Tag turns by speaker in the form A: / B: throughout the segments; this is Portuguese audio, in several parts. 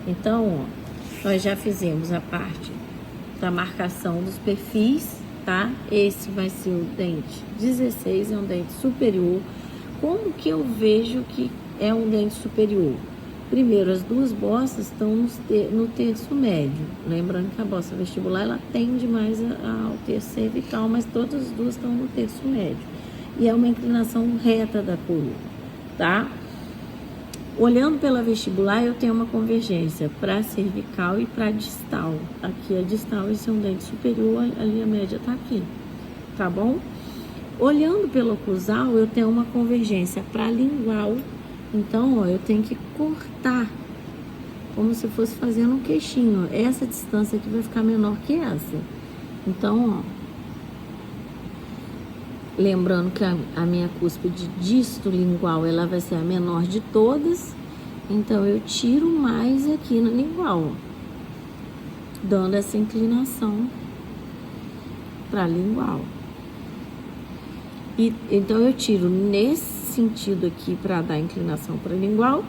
A: Então, ó, nós já fizemos a parte da marcação dos perfis, tá? Esse vai ser o dente 16, é um dente superior. Como que eu vejo que é um dente superior? Primeiro, as duas bossas estão no terço médio. Lembrando que a bossa vestibular, ela tende mais ao terço cervical, mas todas as duas estão no terço médio. E é uma inclinação reta da coroa, tá? Olhando pela vestibular, eu tenho uma convergência para cervical e para distal. Aqui a distal, esse é um dente superior, a linha média tá aqui, tá bom? Olhando pelo oclusal, eu tenho uma convergência para lingual. Então, ó, eu tenho que cortar, como se fosse fazendo um queixinho. Essa distância aqui vai ficar menor que essa. Então, ó, lembrando que a minha cúspide disto-lingual, ela vai ser a menor de todas. Então, eu tiro mais aqui na lingual, ó, dando essa inclinação para lingual. E, então, eu tiro nesse sentido aqui para dar inclinação para lingual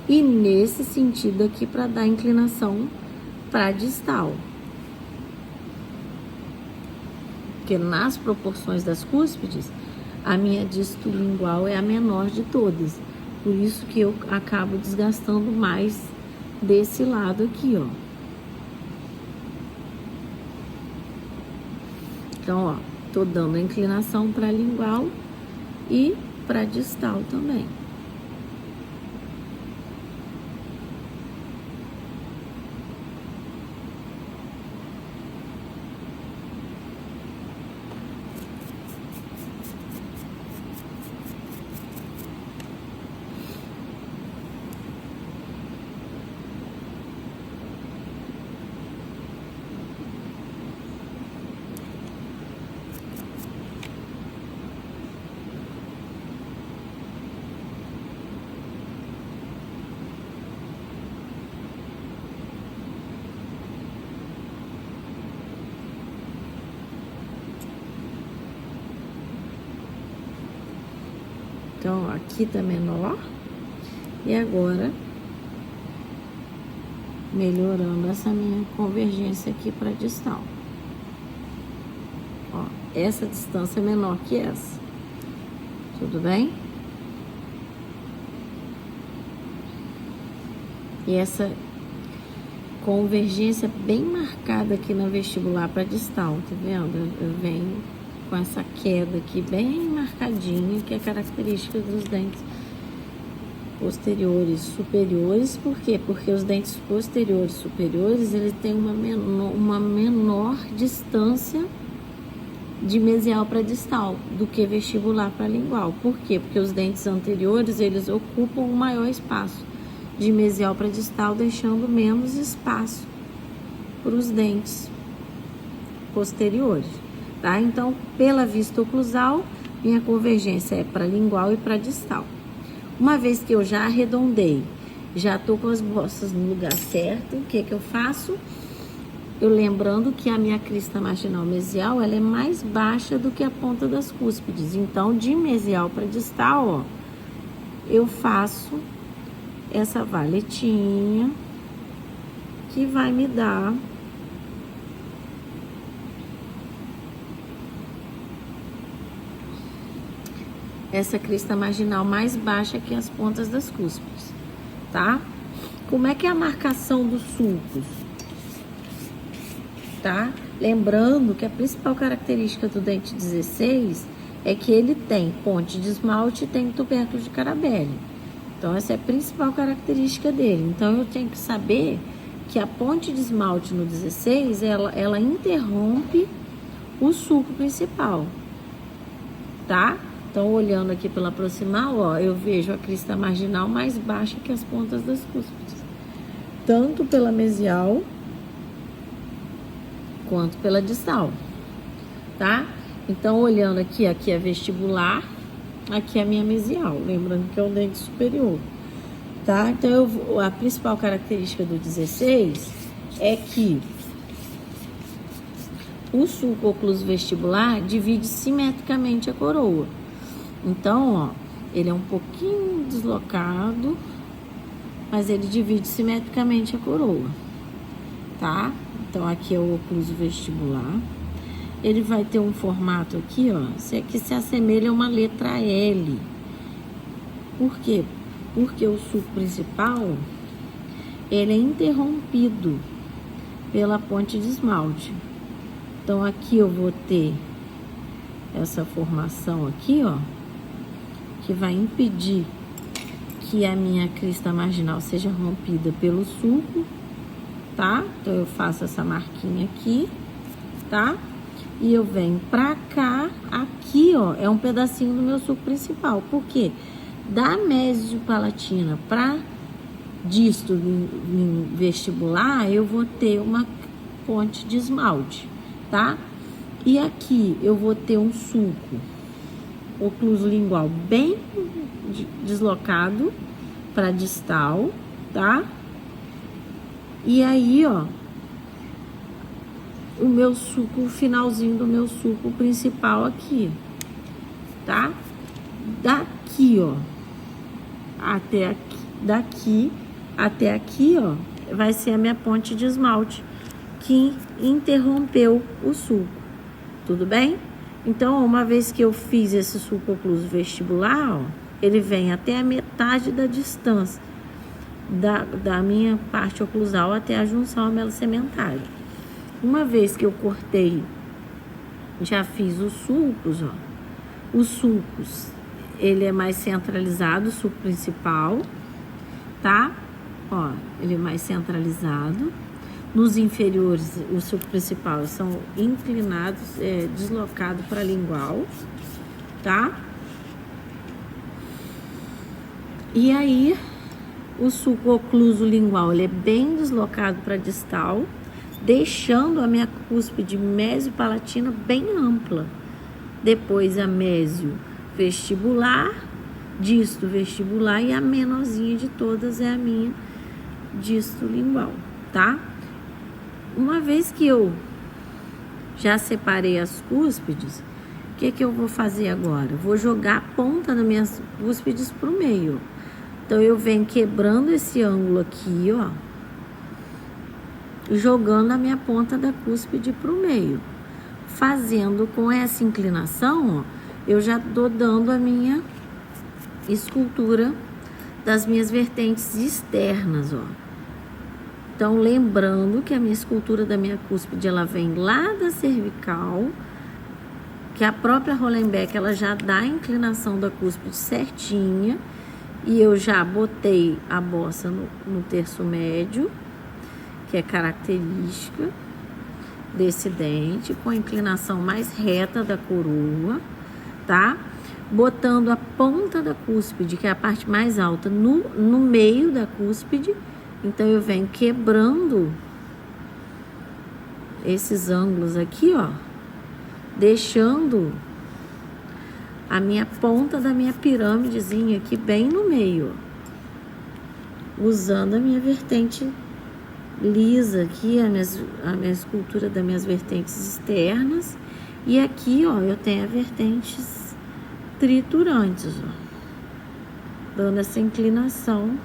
A: e nesse sentido aqui para dar inclinação para distal. Porque nas proporções das cúspides, a minha disto-lingual é a menor de todas. Por isso que eu acabo desgastando mais desse lado aqui, ó. Então, ó, tô dando a inclinação para lingual e para distal também. Então, ó, aqui tá menor. E agora, melhorando essa minha convergência aqui para distal. Ó, essa distância é menor que essa. Tudo bem? E essa convergência bem marcada aqui na vestibular para distal, tá vendo? Eu venho com essa queda aqui bem marcadinha, que é característica dos dentes posteriores superiores. Por quê? Porque os dentes posteriores superiores, eles têm uma menor distância de mesial para distal do que vestibular para lingual. Por quê? Porque os dentes anteriores, eles ocupam um maior espaço de mesial para distal, deixando menos espaço para os dentes posteriores, tá? Então, pela vista oclusal, minha convergência é para lingual e para distal. Uma vez que eu já arredondei, já tô com as bossas no lugar certo, o que que eu faço? Eu lembrando que a minha crista marginal mesial, ela é mais baixa do que a ponta das cúspides. Então, de mesial para distal, ó, eu faço essa valetinha que vai me dar essa crista marginal mais baixa que as pontas das cúspides, tá? Como é que é a marcação dos sulcos? Tá? Lembrando que a principal característica do dente 16 é que ele tem ponte de esmalte e tem tubérculo de Carabelli. Então, essa é a principal característica dele. Então, eu tenho que saber que a ponte de esmalte no 16, ela interrompe o sulco principal, tá? Então, olhando aqui pela proximal, ó, eu vejo a crista marginal mais baixa que as pontas das cúspides, tanto pela mesial quanto pela distal, tá? Então, olhando aqui, aqui é vestibular, aqui é a minha mesial, lembrando que é o dente superior, tá? Então, a principal característica do 16 é que o sulco ocluso vestibular divide simetricamente a coroa. Então, ó, ele é um pouquinho deslocado mas ele divide simetricamente a coroa, tá? Então, aqui é o ocluso vestibular. Ele vai ter um formato aqui, ó, que se assemelha a uma letra L. Por quê? Porque o sulco principal, ele é interrompido pela ponte de esmalte. Então, aqui eu vou ter essa formação aqui, ó, que vai impedir que a minha crista marginal seja rompida pelo sulco, tá? Então, eu faço essa marquinha aqui, tá? E eu venho pra cá, aqui, ó, é um pedacinho do meu sulco principal. Por quê? Da mesiopalatina pra disto vestibular, eu vou ter uma ponte de esmalte, tá? E aqui eu vou ter um sulco ocluso lingual bem deslocado para distal, tá? E aí, ó, o meu sulco, o finalzinho do meu sulco principal aqui, tá? Daqui, ó, até aqui, daqui até aqui, ó, vai ser a minha ponte de esmalte que interrompeu o sulco, tudo bem? Então, uma vez que eu fiz esse sulco ocluso vestibular, ó, ele vem até a metade da distância da minha parte oclusal até a junção amelo-sementária. Uma vez que eu cortei, já fiz os sulcos, ó. Os sulcos, ele é mais centralizado, o sulco principal, tá? Ó, ele é mais centralizado. Nos inferiores, o sulco principal são inclinados, deslocado para lingual, tá? E aí, o sulco ocluso lingual, ele é bem deslocado para distal, deixando a minha cúspide mesiopalatina bem ampla. Depois a mesio vestibular, disto vestibular, e a menorzinha de todas é a minha disto lingual, tá? Uma vez que eu já separei as cúspides, o que eu vou fazer agora? Vou jogar a ponta das minhas cúspides pro meio. Então, eu venho quebrando esse ângulo aqui, ó, jogando a minha ponta da cúspide pro meio. Fazendo com essa inclinação, ó, eu já tô dando a minha escultura das minhas vertentes externas, ó. Então, lembrando que a minha escultura da minha cúspide, ela vem lá da cervical, que a própria Hollenbeck, ela já dá a inclinação da cúspide certinha, e eu já botei a bossa no terço médio, que é característica desse dente, com a inclinação mais reta da coroa, tá? Botando a ponta da cúspide, que é a parte mais alta, no meio da cúspide. Então, eu venho quebrando esses ângulos aqui, ó, deixando a minha ponta da minha pirâmidezinha aqui bem no meio, ó, usando a minha vertente lisa aqui, a minha escultura das minhas vertentes externas. E aqui, ó, eu tenho as vertentes triturantes, ó, dando essa inclinação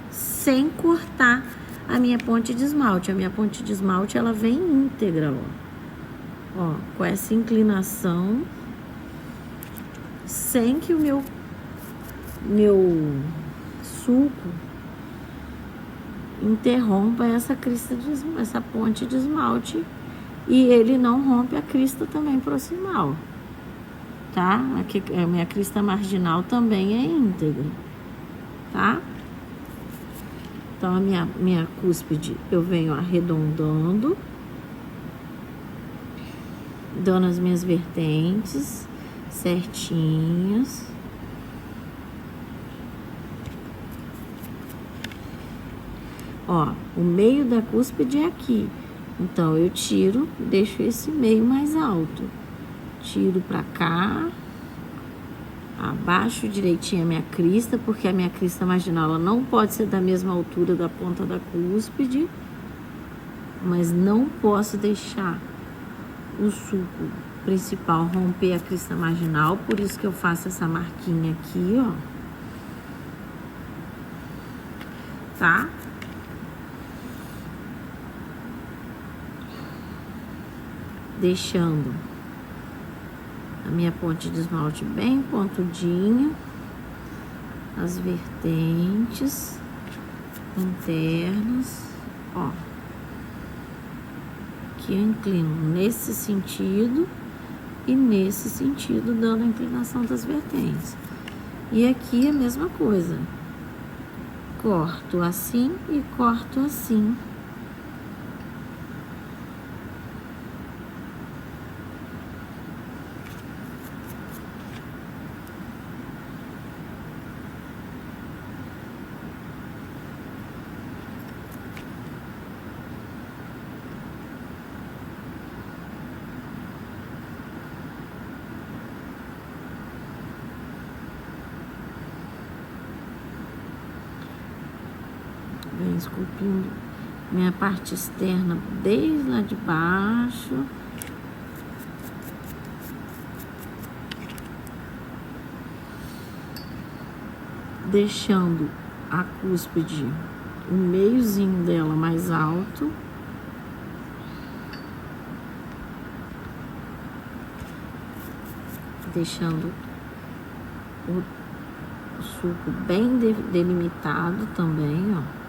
A: sem cortar a minha ponte de esmalte. A minha ponte de esmalte, ela vem íntegra, ó, com essa inclinação, sem que o meu sulco interrompa essa ponte de esmalte, e ele não rompe a crista também proximal, tá? Aqui, a minha crista marginal também é íntegra, tá? Então, a minha cúspide, eu venho arredondando, dando as minhas vertentes certinhas. Ó, o meio da cúspide é aqui. Então, eu tiro, deixo esse meio mais alto. Tiro pra cá. Abaixo direitinho a minha crista, porque a minha crista marginal, ela não pode ser da mesma altura da ponta da cúspide, mas não posso deixar o sulco principal romper a crista marginal, por isso que eu faço essa marquinha aqui, ó. tá? Deixando a minha ponte de esmalte bem pontudinha, as vertentes internas, ó, que eu inclino nesse sentido e nesse sentido, dando a inclinação das vertentes. E aqui a mesma coisa, corto assim e corto assim. Vem esculpindo minha parte externa desde lá de baixo. Deixando a cúspide, o meiozinho dela mais alto. Deixando o sulco bem delimitado também, ó.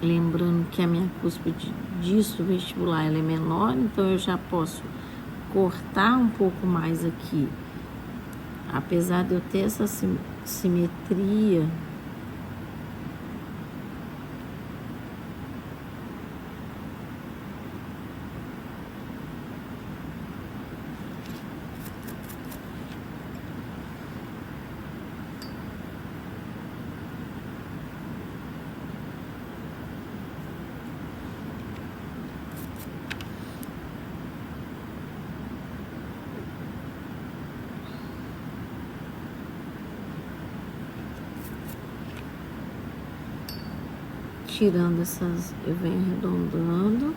A: Lembrando que a minha cúspide disso vestibular ela é menor, então eu já posso cortar um pouco mais aqui. Apesar de eu ter essa simetria, tirando essas, eu venho arredondando,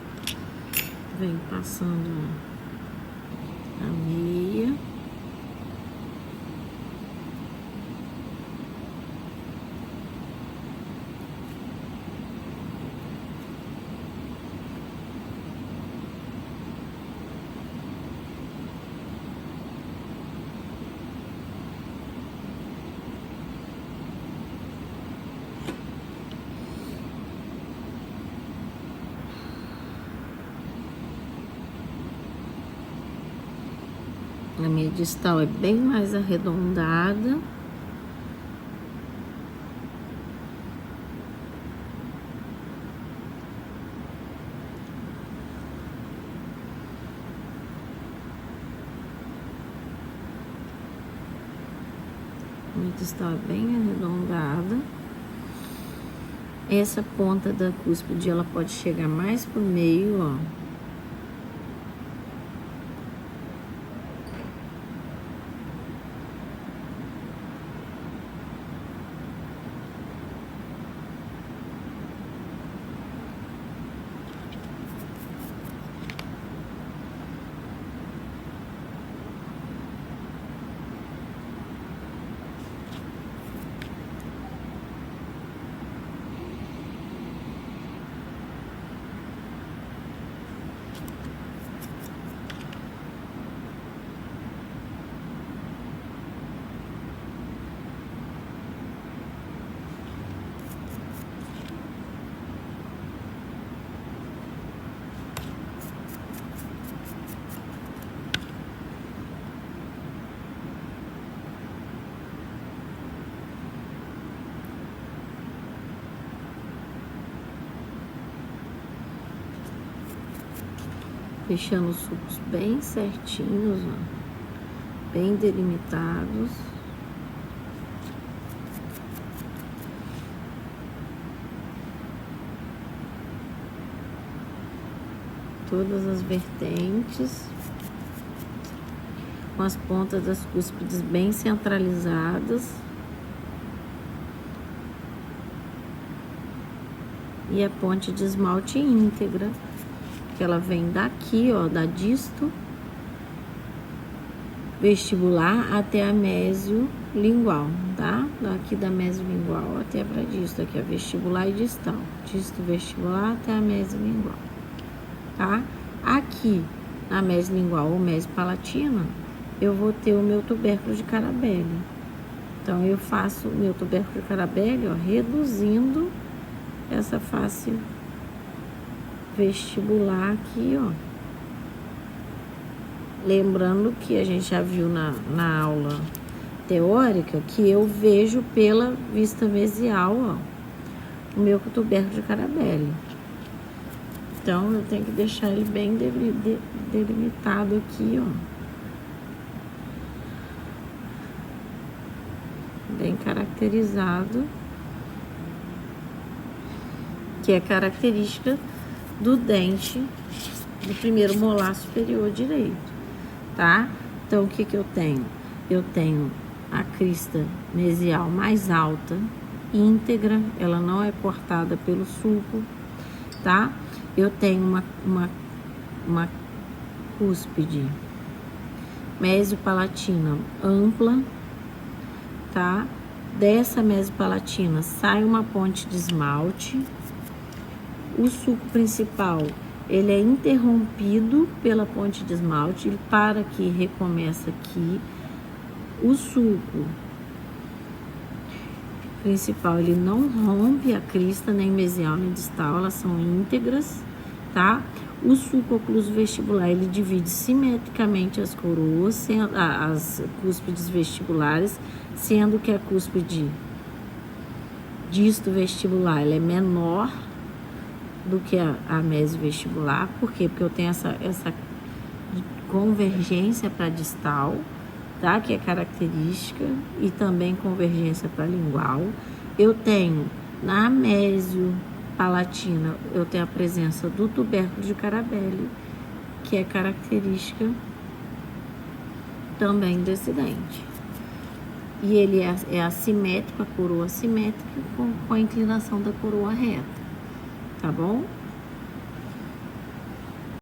A: venho passando a meia. A minha distal é bem mais arredondada. A minha distal é bem arredondada. Essa ponta da cúspide, ela pode chegar mais pro meio, ó. deixando os sulcos bem certinhos, ó, bem delimitados. Todas as vertentes, com as pontas das cúspides bem centralizadas. E a ponte de esmalte íntegra, que ela vem daqui, ó, da disto vestibular até a mesiolingual, tá? Daqui da mesiolingual até pra disto, aqui é vestibular e distal. Disto vestibular até a mesiolingual, tá? Aqui na mesiolingual ou mesiopalatina, eu vou ter o meu tubérculo de Carabelli. Então, eu faço o meu tubérculo de Carabelli, ó, reduzindo essa face vestibular aqui, ó. Lembrando que a gente já viu na aula teórica que eu vejo pela vista mesial, ó, o meu tubérculo de Carabelli. Então, eu tenho que deixar ele bem delimitado aqui, ó. Bem caracterizado. Que é característica do dente do primeiro molar superior direito, tá? Então, o que que eu tenho? Eu tenho a crista mesial mais alta, íntegra, ela não é cortada pelo sulco, tá? Eu tenho uma cúspide mesiopalatina ampla, tá? Dessa mesiopalatina sai uma ponte de esmalte. O sulco principal, ele é interrompido pela ponte de esmalte, ele para aqui, recomeça aqui. O sulco principal, ele não rompe a crista, nem mesial, nem distal, elas são íntegras, tá? O sulco ocluso vestibular, ele divide simetricamente as coroas, as cúspides vestibulares, sendo que a cúspide disto vestibular, ela é menor do que a mesiovestibular. Por quê? Porque eu tenho essa convergência para distal, tá? Que é característica, e também convergência para lingual. Eu tenho na mesiopalatina, eu tenho a presença do tubérculo de Carabelli, que é característica também desse dente. E ele é assimétrico, a coroa assimétrica com a inclinação da coroa reta. Tá bom?